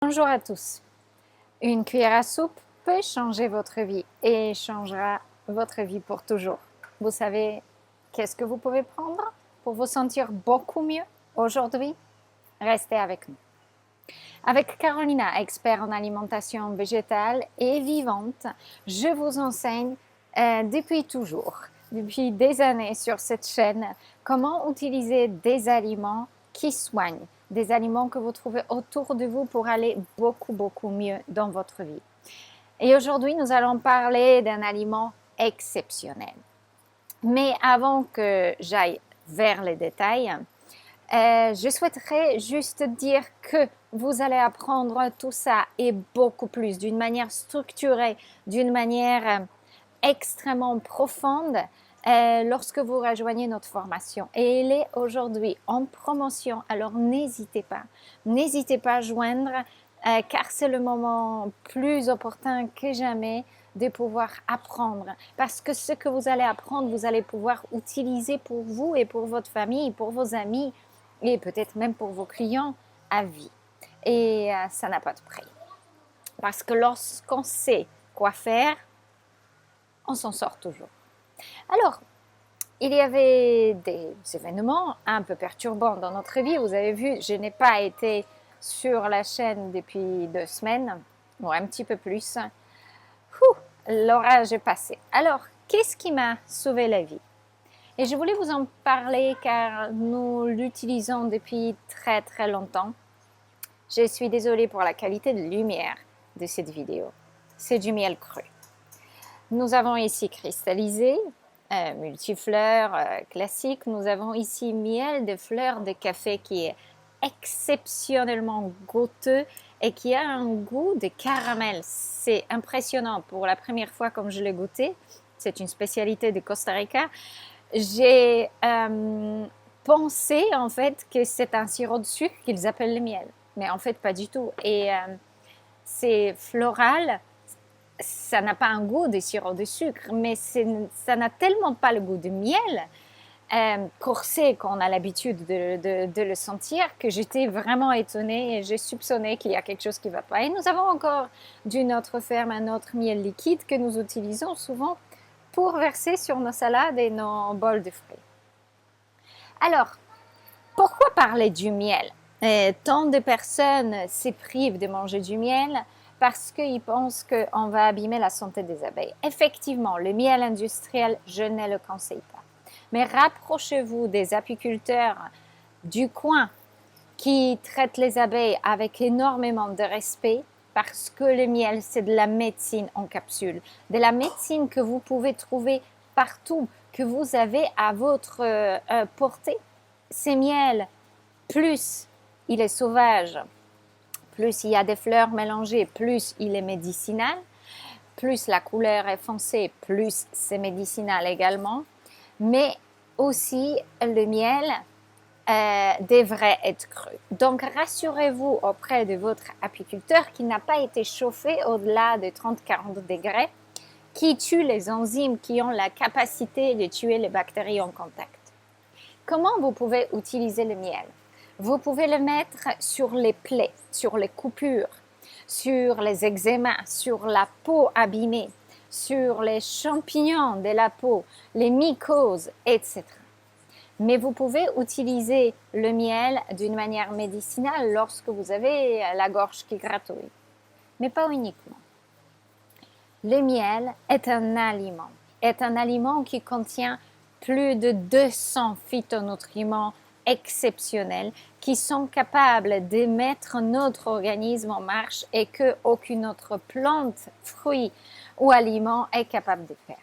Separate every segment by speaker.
Speaker 1: Bonjour à tous. Une cuillère à soupe peut changer votre vie et changera votre vie pour toujours. Vous savez qu'est-ce que vous pouvez prendre pour vous sentir beaucoup mieux aujourd'hui? Restez avec nous. Avec Carolina, expert en alimentation végétale et vivante, je vous enseigne depuis toujours, depuis des années sur cette chaîne, comment utiliser des aliments qui soignent, des aliments que vous trouvez autour de vous pour aller beaucoup mieux dans votre vie. Et aujourd'hui, nous allons parler d'un aliment exceptionnel. Mais avant que j'aille vers les détails, je souhaiterais juste dire que vous allez apprendre tout ça et beaucoup plus d'une manière structurée, d'une manière extrêmement profonde lorsque vous rejoignez notre formation. Et elle est aujourd'hui en promotion, alors n'hésitez pas à joindre car c'est le moment plus opportun que jamais de pouvoir apprendre. Parce que ce que vous allez apprendre, vous allez pouvoir utiliser pour vous et pour votre famille, pour vos amis et peut-être même pour vos clients à vie. Et ça n'a pas de prix. Parce que lorsqu'on sait quoi faire, on s'en sort toujours. Alors, il y avait des événements un peu perturbants dans notre vie. Vous avez vu, je n'ai pas été sur la chaîne depuis 2 semaines, ou un petit peu plus. L'orage est passé. Alors, qu'est-ce qui m'a sauvé la vie? Et je voulais vous en parler car nous l'utilisons depuis très longtemps. Je suis désolée pour la qualité de lumière de cette vidéo. C'est du miel cru. Nous avons ici cristallisé, multifleurs classique. Nous avons ici miel de fleurs de café qui est exceptionnellement goûteux et qui a un goût de caramel. C'est impressionnant. Pour la première fois comme je l'ai goûté, c'est une spécialité de Costa Rica. J'ai pensé en fait que c'est un sirop de sucre qu'ils appellent le miel, mais en fait pas du tout. Et c'est floral, ça n'a pas un goût de sirop de sucre, mais ça n'a tellement pas le goût de miel corsé qu'on a l'habitude de le sentir que j'étais vraiment étonnée et j'ai soupçonné qu'il y a quelque chose qui ne va pas. Et nous avons encore d'une autre ferme un autre miel liquide que nous utilisons souvent pour verser sur nos salades et nos bols de fruits. Alors, pourquoi parler du miel? Tant de personnes se privent de manger du miel parce qu'ils pensent qu'on va abîmer la santé des abeilles. Effectivement, le miel industriel, je ne le conseille pas. Mais rapprochez-vous des apiculteurs du coin qui traitent les abeilles avec énormément de respect parce que le miel, c'est de la médecine en capsule, de la médecine que vous pouvez trouver partout, que vous avez à votre portée. Ces miels, plus il est sauvage, plus il y a des fleurs mélangées, plus il est médicinal, plus la couleur est foncée, plus c'est médicinal également. Mais aussi le miel devrait être cru. Donc rassurez-vous auprès de votre apiculteur qui n'a pas été chauffé au-delà de 30-40 degrés, qui tue les enzymes qui ont la capacité de tuer les bactéries en contact. Comment vous pouvez utiliser le miel? Vous pouvez le mettre sur les plaies, sur les coupures, sur les eczémas, sur la peau abîmée, sur les champignons de la peau, les mycoses, etc. Mais vous pouvez utiliser le miel d'une manière médicinale lorsque vous avez la gorge qui gratouille, mais pas uniquement. Le miel est un aliment qui contient plus de 200 phytonutriments exceptionnels qui sont capables de mettre notre organisme en marche et qu'aucune autre plante, fruit ou aliment est capable de faire.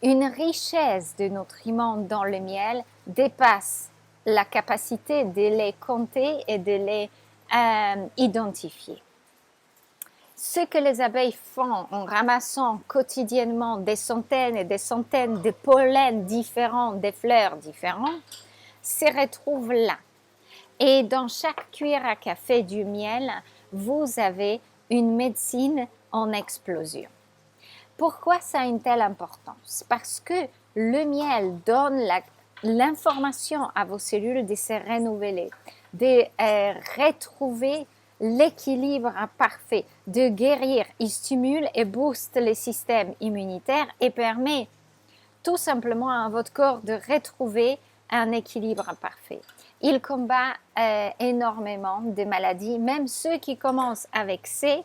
Speaker 1: Une richesse de nutriments dans le miel dépasse la capacité de les compter et de les identifier. Ce que les abeilles font en ramassant quotidiennement des centaines et des centaines de pollens différents, des fleurs différentes, se retrouve là. Et dans chaque cuillère à café du miel, vous avez une médecine en explosion. Pourquoi ça a une telle importance? Parce que le miel donne l'information à vos cellules de se renouveler, de retrouver l'équilibre parfait, de guérir. Il stimule et booste le système immunitaire et permet tout simplement à votre corps de retrouver un équilibre parfait. Il combat énormément de maladies, même ceux qui commencent avec C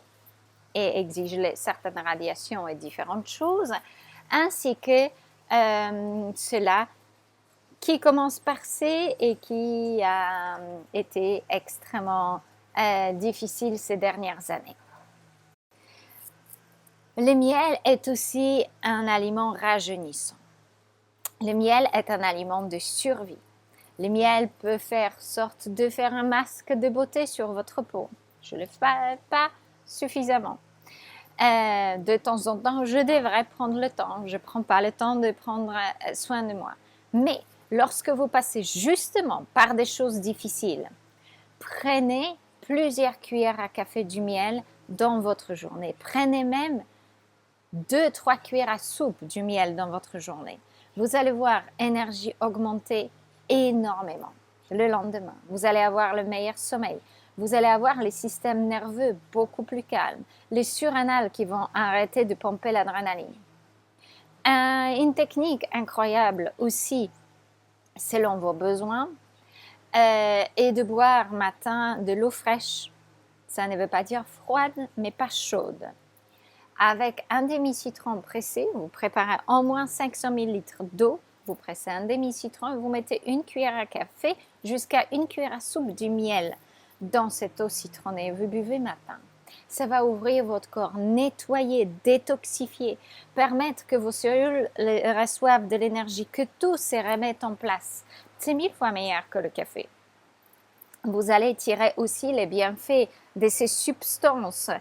Speaker 1: et exigent certaines radiations et différentes choses, ainsi que ceux-là qui commencent par C et qui a été extrêmement difficile ces dernières années. Le miel est aussi un aliment rajeunissant. Le miel est un aliment de survie. Le miel peut faire sorte de faire un masque de beauté sur votre peau. Je ne le fais pas suffisamment. De temps en temps, je devrais prendre le temps. Je ne prends pas le temps de prendre soin de moi. Mais lorsque vous passez justement par des choses difficiles, prenez plusieurs cuillères à café du miel dans votre journée. Prenez même 2-3 cuillères à soupe du miel dans votre journée. Vous allez voir énergie augmenter énormément le lendemain. Vous allez avoir le meilleur sommeil. Vous allez avoir les systèmes nerveux beaucoup plus calmes, les surrénales qui vont arrêter de pomper l'adrénaline. Une technique incroyable aussi, selon vos besoins, est de boire matin de l'eau fraîche. Ça ne veut pas dire froide, mais pas chaude. Avec un demi-citron pressé, vous préparez au moins 500 ml d'eau. Vous pressez un demi-citron et vous mettez une cuillère à café jusqu'à une cuillère à soupe du miel dans cette eau citronnée. Vous buvez matin. Ça va ouvrir votre corps, nettoyer, détoxifier, permettre que vos cellules reçoivent de l'énergie, que tout se remette en place. C'est 1000 fois meilleur que le café. Vous allez tirer aussi les bienfaits de ces substances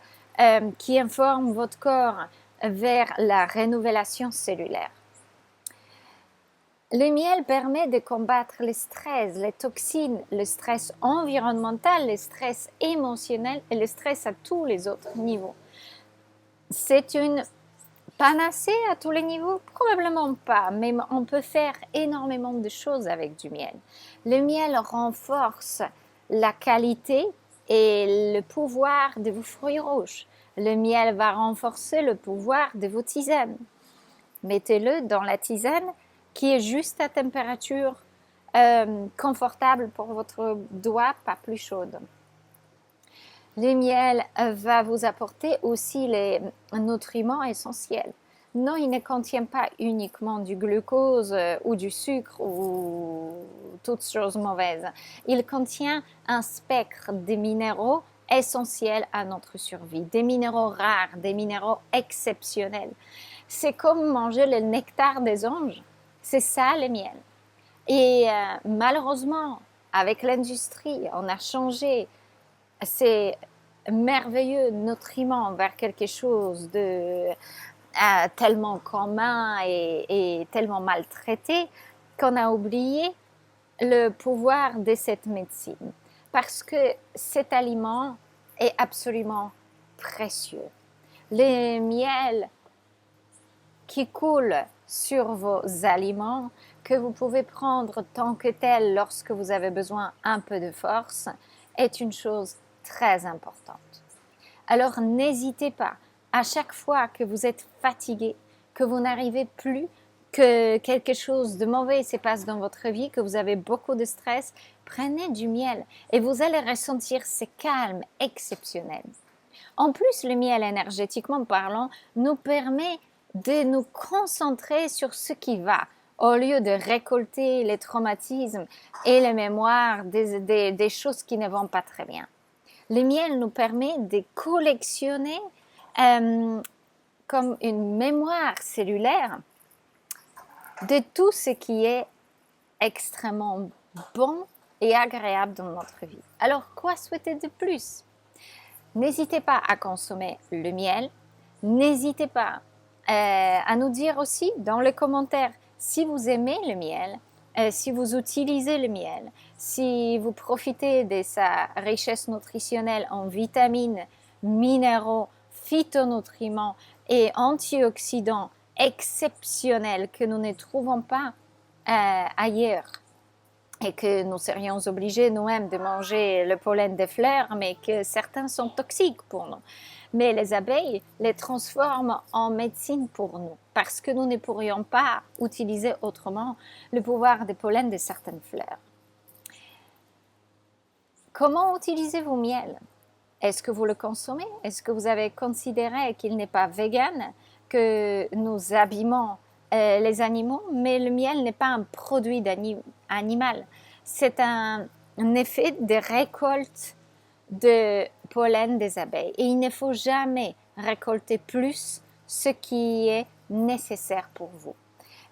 Speaker 1: qui informent votre corps vers la rénovation cellulaire. Le miel permet de combattre le stress, les toxines, le stress environnemental, le stress émotionnel et le stress à tous les autres niveaux. C'est une panacée à tous les niveaux? Probablement pas, mais on peut faire énormément de choses avec du miel. Le miel renforce la qualité et le pouvoir de vos fruits rouges. Le miel va renforcer le pouvoir de vos tisanes. Mettez-le dans la tisane qui est juste à température confortable pour votre doigt, pas plus chaude. Le miel va vous apporter aussi les nutriments essentiels. Non, il ne contient pas uniquement du glucose ou du sucre ou toutes choses mauvaises. Il contient un spectre de minéraux essentiels à notre survie, des minéraux rares, des minéraux exceptionnels. C'est comme manger le nectar des anges. C'est ça le miel. Et malheureusement, avec l'industrie, on a changé ces merveilleux nutriments vers quelque chose de tellement commun et tellement maltraité qu'on a oublié le pouvoir de cette médecine. Parce que cet aliment est absolument précieux. Le miel qui coule sur vos aliments, que vous pouvez prendre tant que tel lorsque vous avez besoin un peu de force, est une chose très importante. Alors n'hésitez pas, à chaque fois que vous êtes fatigué, que vous n'arrivez plus, que quelque chose de mauvais se passe dans votre vie, que vous avez beaucoup de stress, prenez du miel et vous allez ressentir ce calme exceptionnel. En plus, le miel, énergétiquement parlant, nous permet de nous concentrer sur ce qui va, au lieu de récolter les traumatismes et les mémoires des choses qui ne vont pas très bien. Le miel nous permet de collectionner comme une mémoire cellulaire de tout ce qui est extrêmement bon et agréable dans notre vie. Alors, quoi souhaiter de plus? N'hésitez pas à consommer le miel. N'hésitez pas à nous dire aussi dans les commentaires si vous aimez le miel, si vous utilisez le miel, si vous profitez de sa richesse nutritionnelle en vitamines, minéraux, phytonutriments et antioxydants exceptionnels que nous ne trouvons pas ailleurs. et que nous serions obligés nous-mêmes de manger le pollen des fleurs, mais que certains sont toxiques pour nous. Mais les abeilles les transforment en médecine pour nous, parce que nous ne pourrions pas utiliser autrement le pouvoir des pollens de certaines fleurs. Comment utilisez-vous miel? Est-ce que vous le consommez? Est-ce que vous avez considéré qu'il n'est pas vegan, que nous abîmons les animaux? Mais le miel n'est pas un produit animal. C'est un effet de récolte de pollen des abeilles. Et il ne faut jamais récolter plus ce qui est nécessaire pour vous.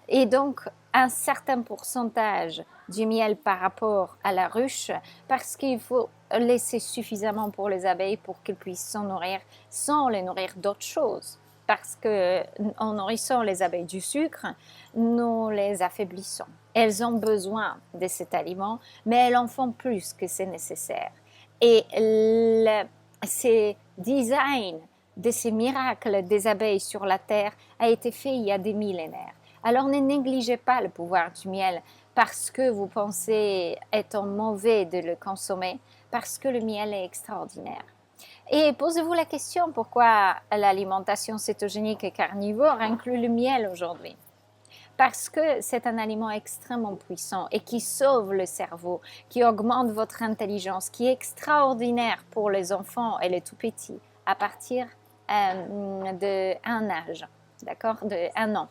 Speaker 1: Et donc, un certain pourcentage du miel par rapport à la ruche, parce qu'il faut laisser suffisamment pour les abeilles pour qu'elles puissent s'en nourrir sans les nourrir d'autres choses. Parce qu'en nourrissant les abeilles du sucre, nous les affaiblissons. Elles ont besoin de cet aliment, mais elles en font plus que c'est nécessaire. Et ces designs de ces miracles des abeilles sur la terre a été fait il y a des millénaires. Alors ne négligez pas le pouvoir du miel parce que vous pensez être mauvais de le consommer, parce que le miel est extraordinaire. Et posez-vous la question pourquoi l'alimentation cétogénique et carnivore inclut le miel aujourd'hui. Parce que c'est un aliment extrêmement puissant et qui sauve le cerveau, qui augmente votre intelligence, qui est extraordinaire pour les enfants et les tout-petits à partir d'un âge, d'accord, de 1 an.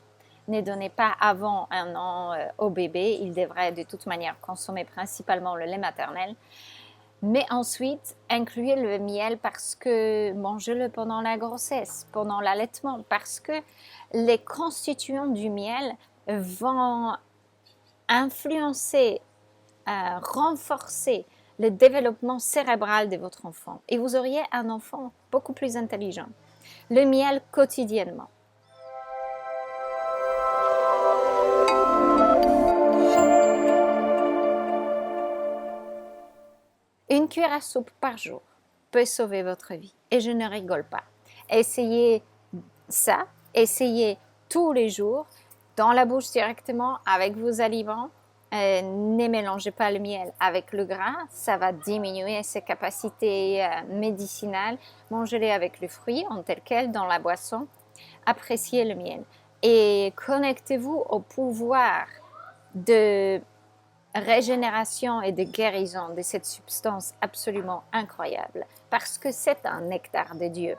Speaker 1: Ne donnez pas avant 1 an au bébé, il devrait de toute manière consommer principalement le lait maternel. Mais ensuite, incluez le miel parce que mangez-le pendant la grossesse, pendant l'allaitement, parce que les constituants du miel vont influencer, renforcer le développement cérébral de votre enfant. Et vous auriez un enfant beaucoup plus intelligent. Le miel quotidiennement. Une cuillère à soupe par jour peut sauver votre vie. Et je ne rigole pas. Essayez ça, essayez tous les jours, dans la bouche directement, avec vos aliments. Ne mélangez pas le miel avec le gras, ça va diminuer ses capacités médicinales. Mangez-les avec le fruit en tel quel, dans la boisson. Appréciez le miel. Et connectez-vous au pouvoir de régénération et de guérison de cette substance absolument incroyable, parce que c'est un nectar de Dieu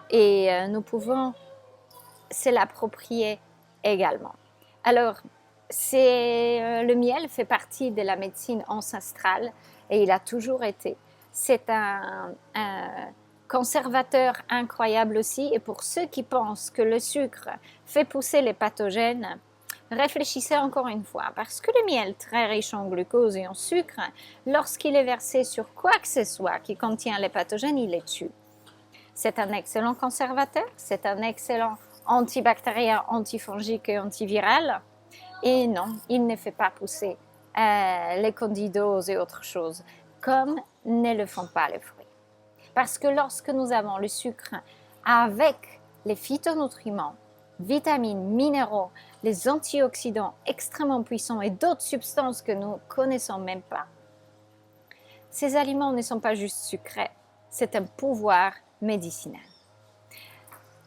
Speaker 1: et nous pouvons se l'approprier également. Alors, le miel fait partie de la médecine ancestrale et il a toujours été. C'est un conservateur incroyable aussi, et pour ceux qui pensent que le sucre fait pousser les pathogènes, réfléchissez encore une fois, parce que le miel, très riche en glucose et en sucre, lorsqu'il est versé sur quoi que ce soit qui contient les pathogènes, il les tue. C'est un excellent conservateur, c'est un excellent antibactérien, antifongique et antiviral. Et non, il ne fait pas pousser les candidoses et autres choses, comme ne le font pas les fruits. Parce que lorsque nous avons le sucre avec les phytonutriments, vitamines, minéraux, les antioxydants extrêmement puissants et d'autres substances que nous ne connaissons même pas. Ces aliments ne sont pas juste sucrés, c'est un pouvoir médicinal.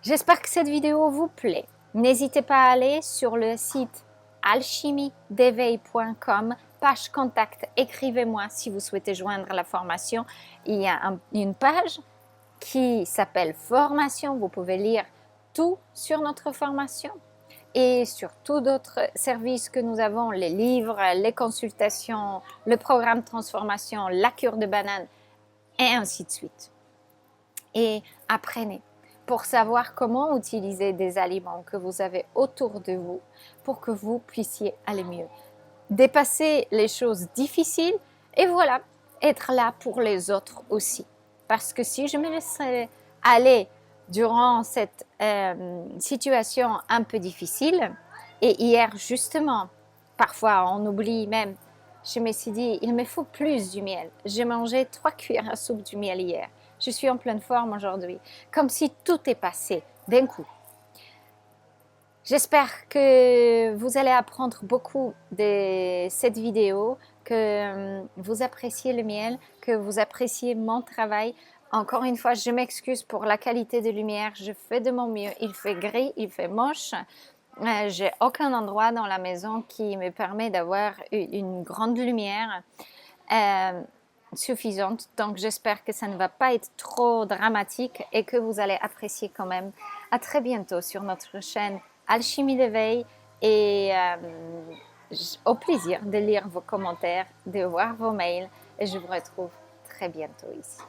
Speaker 1: J'espère que cette vidéo vous plaît. N'hésitez pas à aller sur le site alchimiedeveil.com, page contact, écrivez-moi si vous souhaitez joindre la formation. Il y a une page qui s'appelle formation, vous pouvez lire tout sur notre formation et sur tous d'autres services que nous avons, les livres, les consultations, le programme transformation, la cure de banane et ainsi de suite. Et apprenez pour savoir comment utiliser des aliments que vous avez autour de vous pour que vous puissiez aller mieux. Dépasser les choses difficiles et voilà, être là pour les autres aussi. Parce que si je me laisserais aller durant cette situation un peu difficile, et hier justement, parfois on oublie même, je me suis dit, il me faut plus du miel. J'ai mangé 3 cuillères à soupe du miel hier. Je suis en pleine forme aujourd'hui, comme si tout est passé d'un coup. J'espère que vous allez apprendre beaucoup de cette vidéo, que vous appréciez le miel, que vous appréciez mon travail. Encore une fois, je m'excuse pour la qualité de lumière. Je fais de mon mieux. Il fait gris, il fait moche. J'ai aucun endroit dans la maison qui me permet d'avoir une grande lumière suffisante. Donc, j'espère que ça ne va pas être trop dramatique et que vous allez apprécier quand même. À très bientôt sur notre chaîne Alchimie d'éveil et au plaisir de lire vos commentaires, de voir vos mails et je vous retrouve très bientôt ici.